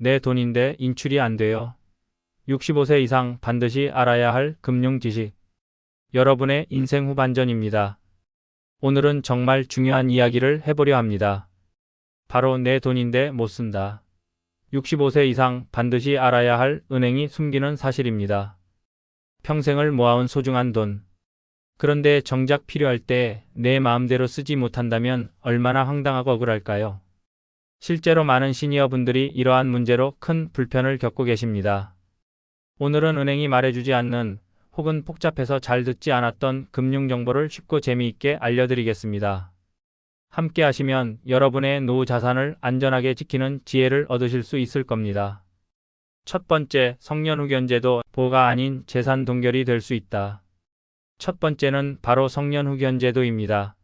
내 돈인데 인출이 안 돼요. 65세 이상 반드시 알아야 할 금융 지식. 여러분의 인생 후반전입니다. 오늘은 정말 중요한 이야기를 해보려 합니다. 바로 내 돈인데 못 쓴다. 65세 이상 반드시 알아야 할 은행이 숨기는 사실입니다. 평생을 모아온 소중한 돈. 그런데 정작 필요할 때 내 마음대로 쓰지 못한다면 얼마나 황당하고 억울할까요? 실제로 많은 시니어분들이 이러한 문제로 큰 불편을 겪고 계십니다. 오늘은 은행이 말해주지 않는 혹은 복잡해서 잘 듣지 않았던 금융정보를 쉽고 재미있게 알려드리겠습니다. 함께 하시면 여러분의 노후 자산을 안전하게 지키는 지혜를 얻으실 수 있을 겁니다. 첫 번째, 성년후견제도 보호가 아닌 재산 동결이 될 수 있다. 첫 번째는 바로 성년후견제도입니다.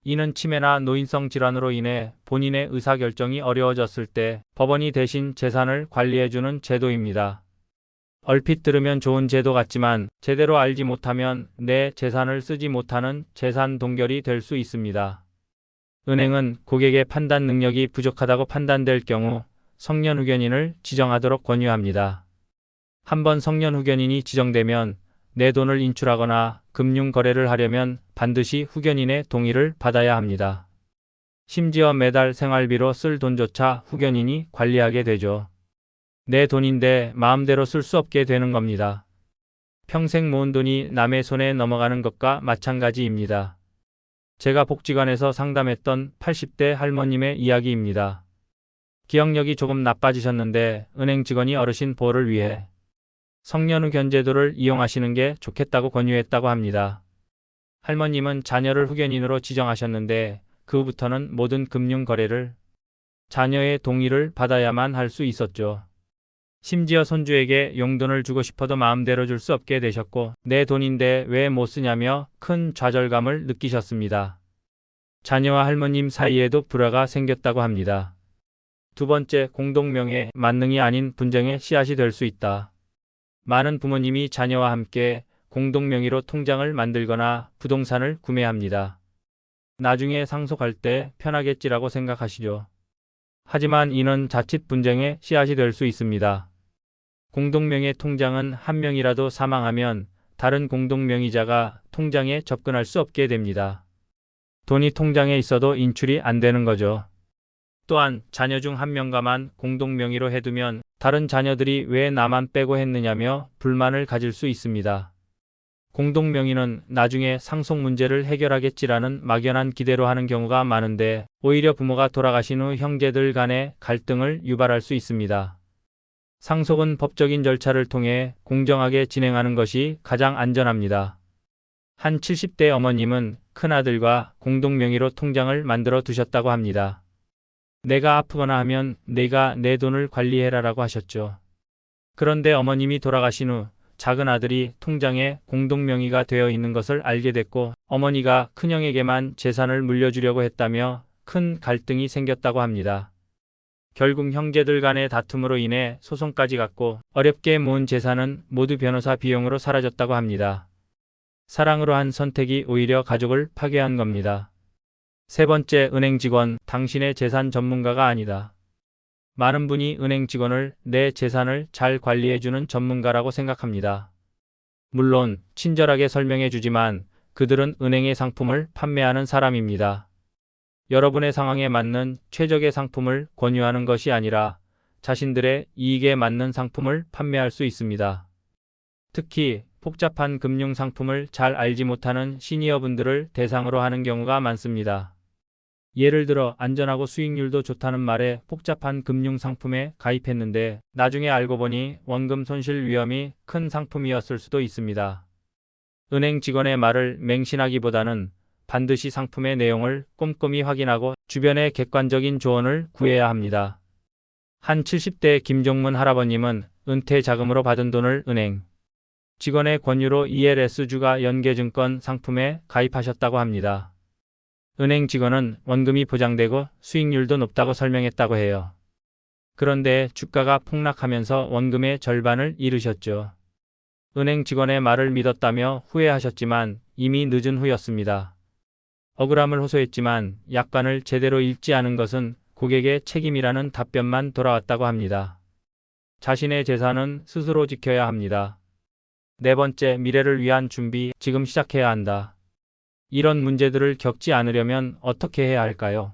이는 치매나 노인성 질환으로 인해 본인의 의사결정이 어려워졌을 때 법원이 대신 재산을 관리해주는 제도입니다. 얼핏 들으면 좋은 제도 같지만 제대로 알지 못하면 내 재산을 쓰지 못하는 재산 동결이 될 수 있습니다. 은행은 고객의 판단 능력이 부족하다고 판단될 경우 성년후견인을 지정하도록 권유합니다. 한번 성년후견인이 지정되면 내 돈을 인출하거나 금융거래를 하려면 반드시 후견인의 동의를 받아야 합니다. 심지어 매달 생활비로 쓸 돈조차 후견인이 관리하게 되죠. 내 돈인데 마음대로 쓸 수 없게 되는 겁니다. 평생 모은 돈이 남의 손에 넘어가는 것과 마찬가지입니다. 제가 복지관에서 상담했던 80대 할머님의 이야기입니다. 기억력이 조금 나빠지셨는데 은행 직원이 어르신 보호를 위해 성년후견제도를 이용하시는 게 좋겠다고 권유했다고 합니다. 할머님은 자녀를 후견인으로 지정하셨는데 그 후부터는 모든 금융 거래를 자녀의 동의를 받아야만 할 수 있었죠. 심지어 손주에게 용돈을 주고 싶어도 마음대로 줄 수 없게 되셨고 내 돈인데 왜 못 쓰냐며 큰 좌절감을 느끼셨습니다. 자녀와 할머님 사이에도 불화가 생겼다고 합니다. 두 번째, 공동명예 만능이 아닌 분쟁의 씨앗이 될 수 있다. 많은 부모님이 자녀와 함께 공동명의로 통장을 만들거나 부동산을 구매합니다. 나중에 상속할 때 편하겠지라고 생각하시죠. 하지만 이는 자칫 분쟁의 씨앗이 될 수 있습니다. 공동명의 통장은 한 명이라도 사망하면 다른 공동명의자가 통장에 접근할 수 없게 됩니다. 돈이 통장에 있어도 인출이 안 되는 거죠. 또한 자녀 중 한 명가만 공동명의로 해두면 다른 자녀들이 왜 나만 빼고 했느냐며 불만을 가질 수 있습니다. 공동명의는 나중에 상속 문제를 해결하겠지라는 막연한 기대로 하는 경우가 많은데 오히려 부모가 돌아가신 후 형제들 간의 갈등을 유발할 수 있습니다. 상속은 법적인 절차를 통해 공정하게 진행하는 것이 가장 안전합니다. 한 70대 어머님은 큰아들과 공동명의로 통장을 만들어 두셨다고 합니다. 내가 아프거나 하면 네가 내 돈을 관리해라라고 하셨죠. 그런데 어머님이 돌아가신 후 작은 아들이 통장에 공동명의가 되어 있는 것을 알게 됐고 어머니가 큰형에게만 재산을 물려주려고 했다며 큰 갈등이 생겼다고 합니다. 결국 형제들 간의 다툼으로 인해 소송까지 갔고 어렵게 모은 재산은 모두 변호사 비용으로 사라졌다고 합니다. 사랑으로 한 선택이 오히려 가족을 파괴한 겁니다. 세 번째, 은행 직원, 당신의 재산 전문가가 아니다. 많은 분이 은행 직원을 내 재산을 잘 관리해주는 전문가라고 생각합니다. 물론 친절하게 설명해 주지만 그들은 은행의 상품을 판매하는 사람입니다. 여러분의 상황에 맞는 최적의 상품을 권유하는 것이 아니라 자신들의 이익에 맞는 상품을 판매할 수 있습니다. 특히 복잡한 금융 상품을 잘 알지 못하는 시니어분들을 대상으로 하는 경우가 많습니다. 예를 들어 안전하고 수익률도 좋다는 말에 복잡한 금융 상품에 가입했는데 나중에 알고 보니 원금 손실 위험이 큰 상품이었을 수도 있습니다. 은행 직원의 말을 맹신하기보다는 반드시 상품의 내용을 꼼꼼히 확인하고 주변의 객관적인 조언을 구해야 합니다. 한 70대 김종문 할아버님은 은퇴 자금으로 받은 돈을 은행 직원의 권유로 ELS주가 연계증권 상품에 가입하셨다고 합니다. 은행 직원은 원금이 보장되고 수익률도 높다고 설명했다고 해요. 그런데 주가가 폭락하면서 원금의 절반을 잃으셨죠. 은행 직원의 말을 믿었다며 후회하셨지만 이미 늦은 후였습니다. 억울함을 호소했지만 약관을 제대로 읽지 않은 것은 고객의 책임이라는 답변만 돌아왔다고 합니다. 자신의 재산은 스스로 지켜야 합니다. 네 번째, 미래를 위한 준비, 지금 시작해야 한다. 이런 문제들을 겪지 않으려면 어떻게 해야 할까요?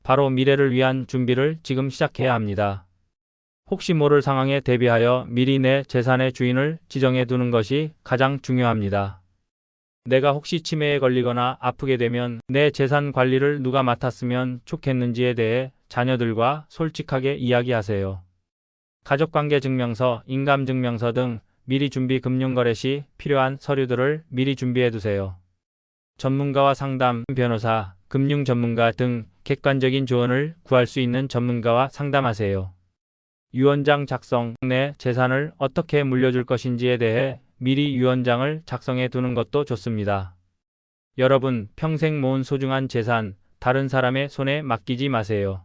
바로 미래를 위한 준비를 지금 시작해야 합니다. 혹시 모를 상황에 대비하여 미리 내 재산의 주인을 지정해 두는 것이 가장 중요합니다. 내가 혹시 치매에 걸리거나 아프게 되면 내 재산 관리를 누가 맡았으면 좋겠는지에 대해 자녀들과 솔직하게 이야기하세요. 가족관계 증명서, 인감증명서 등 미리 준비 금융거래 시 필요한 서류들을 미리 준비해 두세요. 전문가와 상담, 변호사, 금융 전문가 등 객관적인 조언을 구할 수 있는 전문가와 상담하세요. 유언장 작성, 내 재산을 어떻게 물려줄 것인지에 대해 미리 유언장을 작성해 두는 것도 좋습니다. 여러분, 평생 모은 소중한 재산, 다른 사람의 손에 맡기지 마세요.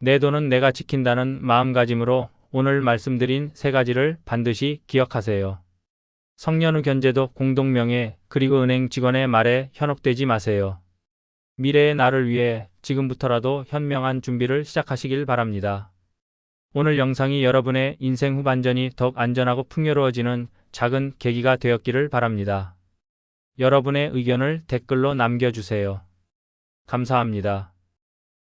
내 돈은 내가 지킨다는 마음가짐으로 오늘 말씀드린 세 가지를 반드시 기억하세요. 성년후 견제도 공동명예, 그리고 은행 직원의 말에 현혹되지 마세요. 미래의 나를 위해 지금부터라도 현명한 준비를 시작하시길 바랍니다. 오늘 영상이 여러분의 인생 후반전이 더욱 안전하고 풍요로워지는 작은 계기가 되었기를 바랍니다. 여러분의 의견을 댓글로 남겨주세요. 감사합니다.